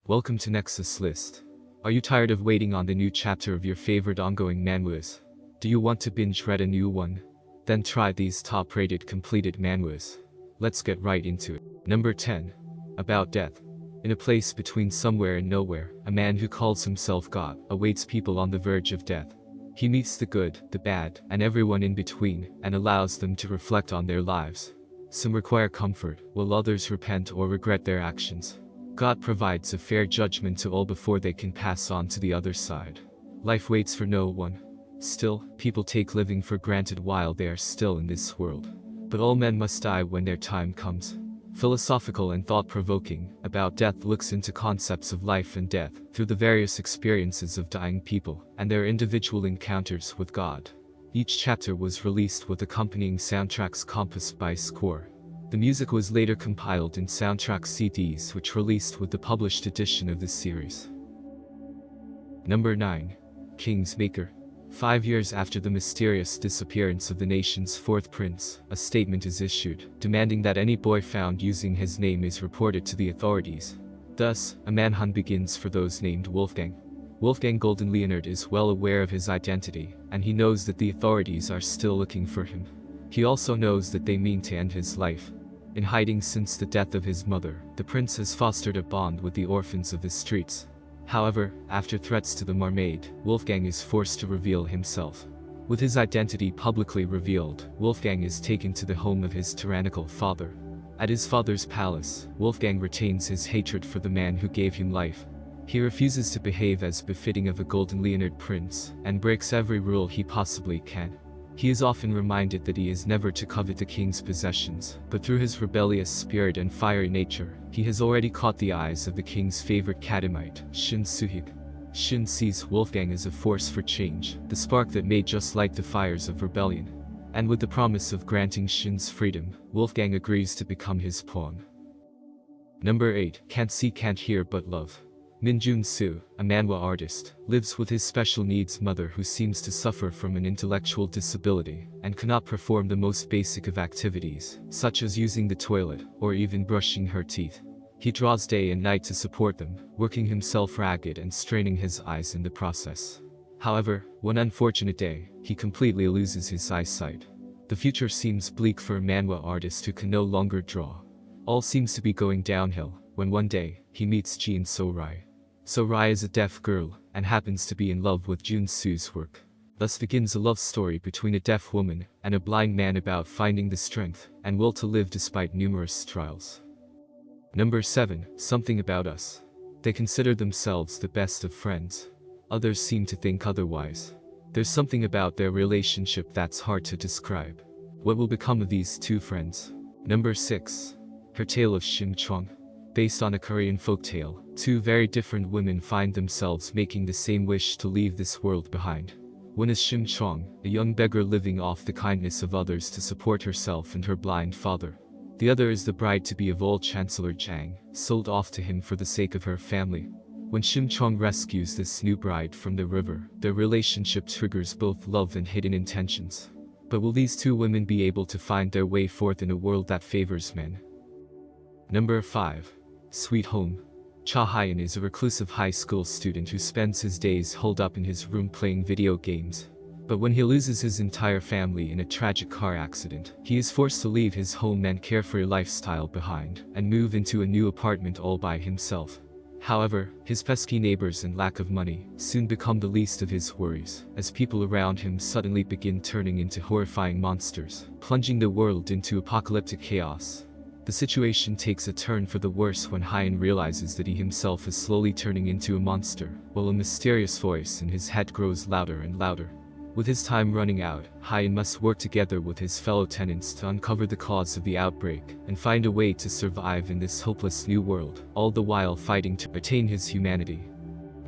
Welcome to Nexus List. Are you tired of waiting on the new chapter of your favorite ongoing manhwas? Do you want to binge read a new one? Then try these top-rated completed manhwas. Let's get right into it. Number 10. About Death. In a place between somewhere and nowhere, a man who calls himself God awaits people on the verge of death. He meets the good, the bad, and everyone in between, and allows them to reflect on their lives. Some require comfort, while others repent or regret their actions. God provides a fair judgment to all before they can pass on to the other side. Life waits for no one. Still, people take living for granted while they are still in this world. But all men must die when their time comes. Philosophical and thought-provoking, About Death looks into concepts of life and death through the various experiences of dying people and their individual encounters with God. Each chapter was released with accompanying soundtracks compassed by score. The music was later compiled in soundtrack CDs which released with the published edition of this series. Number 9. Kingsmaker. 5 years after the mysterious disappearance of the nation's fourth prince, a statement is issued, demanding that any boy found using his name is reported to the authorities. Thus, a manhunt begins for those named Wolfgang. Wolfgang Golden Leonard is well aware of his identity, and he knows that the authorities are still looking for him. He also knows that they mean to end his life. In hiding since the death of his mother, the prince has fostered a bond with the orphans of the streets. However, after threats to the mermaid, Wolfgang is forced to reveal himself. With his identity publicly revealed, Wolfgang is taken to the home of his tyrannical father. At his father's palace, Wolfgang retains his hatred for the man who gave him life. He refuses to behave as befitting of a Golden Leonard prince, and breaks every rule he possibly can. He is often reminded that he is never to covet the king's possessions, but through his rebellious spirit and fiery nature, he has already caught the eyes of the king's favorite catamite, Shin Suhik. Shin sees Wolfgang as a force for change, the spark that may just light the fires of rebellion. And with the promise of granting Shin's freedom, Wolfgang agrees to become his pawn. Number 8. Can't See Can't Hear But Love. Min Jun-soo, a manhwa artist, lives with his special needs mother who seems to suffer from an intellectual disability and cannot perform the most basic of activities, such as using the toilet or even brushing her teeth. He draws day and night to support them, working himself ragged and straining his eyes in the process. However, one unfortunate day, he completely loses his eyesight. The future seems bleak for a manhwa artist who can no longer draw. All seems to be going downhill, when one day, he meets Jin So-rai. So-rai is a deaf girl, and happens to be in love with Jun-soo's work. Thus begins a love story between a deaf woman and a blind man about finding the strength and will to live despite numerous trials. Number 7. Something About Us. They consider themselves the best of friends. Others seem to think otherwise. There's something about their relationship that's hard to describe. What will become of these two friends? Number 6. Her Tale of Shim Chong. Based on a Korean folktale, two very different women find themselves making the same wish to leave this world behind. One is Shim Chong, a young beggar living off the kindness of others to support herself and her blind father. The other is the bride-to-be of old Chancellor Jang, sold off to him for the sake of her family. When Shim Chong rescues this new bride from the river, their relationship triggers both love and hidden intentions. But will these two women be able to find their way forth in a world that favors men? Number 5. Sweet Home. Cha Hyun is a reclusive high school student who spends his days holed up in his room playing video games. But when he loses his entire family in a tragic car accident, he is forced to leave his home and carefree lifestyle behind and move into a new apartment all by himself. However, his pesky neighbors and lack of money soon become the least of his worries, as people around him suddenly begin turning into horrifying monsters, plunging the world into apocalyptic chaos. The situation takes a turn for the worse when Hyun realizes that he himself is slowly turning into a monster, while a mysterious voice in his head grows louder and louder. With his time running out, Hyun must work together with his fellow tenants to uncover the cause of the outbreak and find a way to survive in this hopeless new world, all the while fighting to retain his humanity.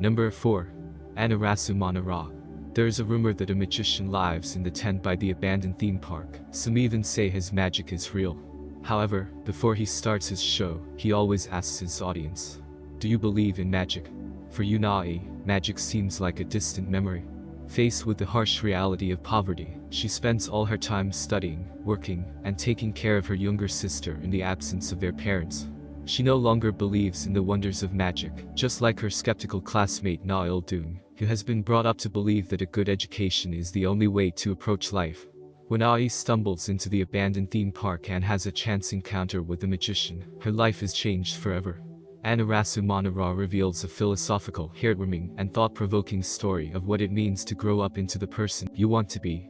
Number 4. Anarasu Manora. There is a rumor that a magician lives in the tent by the abandoned theme park. Some even say his magic is real. However, before he starts his show, he always asks his audience, "Do you believe in magic?" For Yunai, magic seems like a distant memory. Faced with the harsh reality of poverty, she spends all her time studying, working, and taking care of her younger sister in the absence of their parents. She no longer believes in the wonders of magic, just like her skeptical classmate Na Il-dung, who has been brought up to believe that a good education is the only way to approach life. When Ai stumbles into the abandoned theme park and has a chance encounter with the magician, her life is changed forever. Anarasu Manora reveals a philosophical, heartwarming, and thought-provoking story of what it means to grow up into the person you want to be.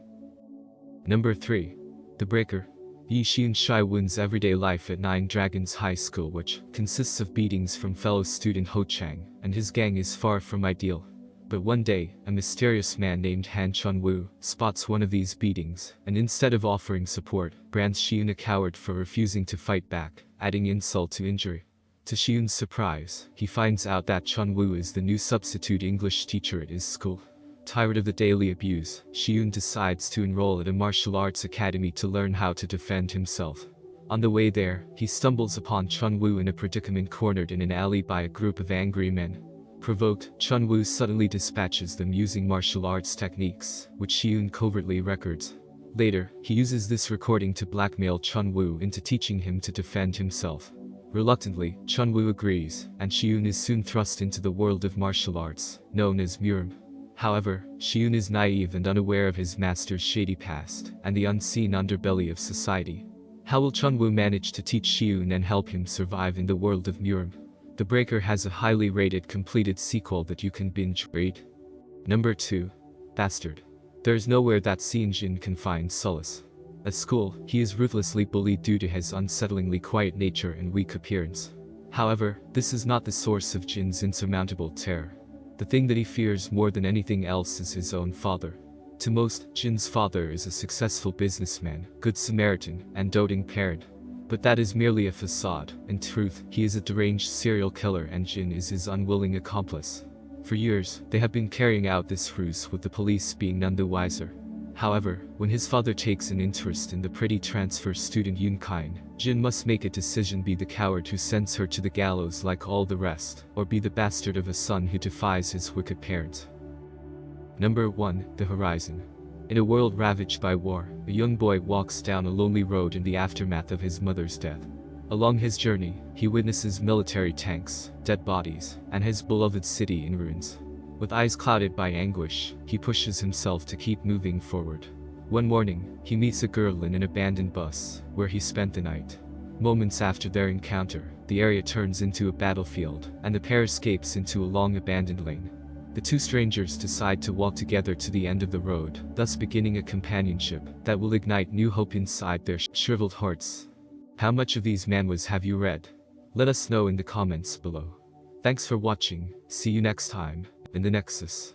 Number 3. The Breaker. Yi Xiun-Shai-Wun's everyday life at Nine Dragons High School, which consists of beatings from fellow student Ho Chang and his gang, is far from ideal. But one day, a mysterious man named Han Chun-woo spots one of these beatings, and instead of offering support, brands Xiun a coward for refusing to fight back, adding insult to injury. To Xiun's surprise, he finds out that Chun-woo is the new substitute English teacher at his school. Tired of the daily abuse, Xiun decides to enroll at a martial arts academy to learn how to defend himself. On the way there, he stumbles upon Chun-woo in a predicament, cornered in an alley by a group of angry men. Provoked, Chun-woo suddenly dispatches them using martial arts techniques, which Xiun covertly records. Later, he uses this recording to blackmail Chun-woo into teaching him to defend himself. Reluctantly, Chun-woo agrees, and Xiun is soon thrust into the world of martial arts, known as Murim. However, Xiun is naive and unaware of his master's shady past, and the unseen underbelly of society. How will Chun-woo manage to teach Xiun and help him survive in the world of Murim? The Breaker has a highly rated completed sequel that you can binge read. Number 2. Bastard. There's nowhere that Seinen can find solace. At school, he is ruthlessly bullied due to his unsettlingly quiet nature and weak appearance. However, this is not the source of Jin's insurmountable terror. The thing that he fears more than anything else is his own father. To most, Jin's father is a successful businessman, good Samaritan, and doting parent. But that is merely a facade. In truth, he is a deranged serial killer and Jin is his unwilling accomplice. For years, they have been carrying out this ruse with the police being none the wiser. However, when his father takes an interest in the pretty transfer student Yoon Kain, Jin must make a decision: be the coward who sends her to the gallows like all the rest, or be the bastard of a son who defies his wicked parents. Number 1. The Horizon. In a world ravaged by war, a young boy walks down a lonely road in the aftermath of his mother's death. Along his journey, he witnesses military tanks, dead bodies, and his beloved city in ruins. With eyes clouded by anguish, he pushes himself to keep moving forward. One morning, he meets a girl in an abandoned bus, where he spent the night. Moments after their encounter, the area turns into a battlefield, and the pair escapes into a long abandoned lane. The two strangers decide to walk together to the end of the road, thus beginning a companionship that will ignite new hope inside their shriveled hearts. How much of these manhwas have you read? Let us know in the comments below. Thanks for watching, see you next time in the Nexus.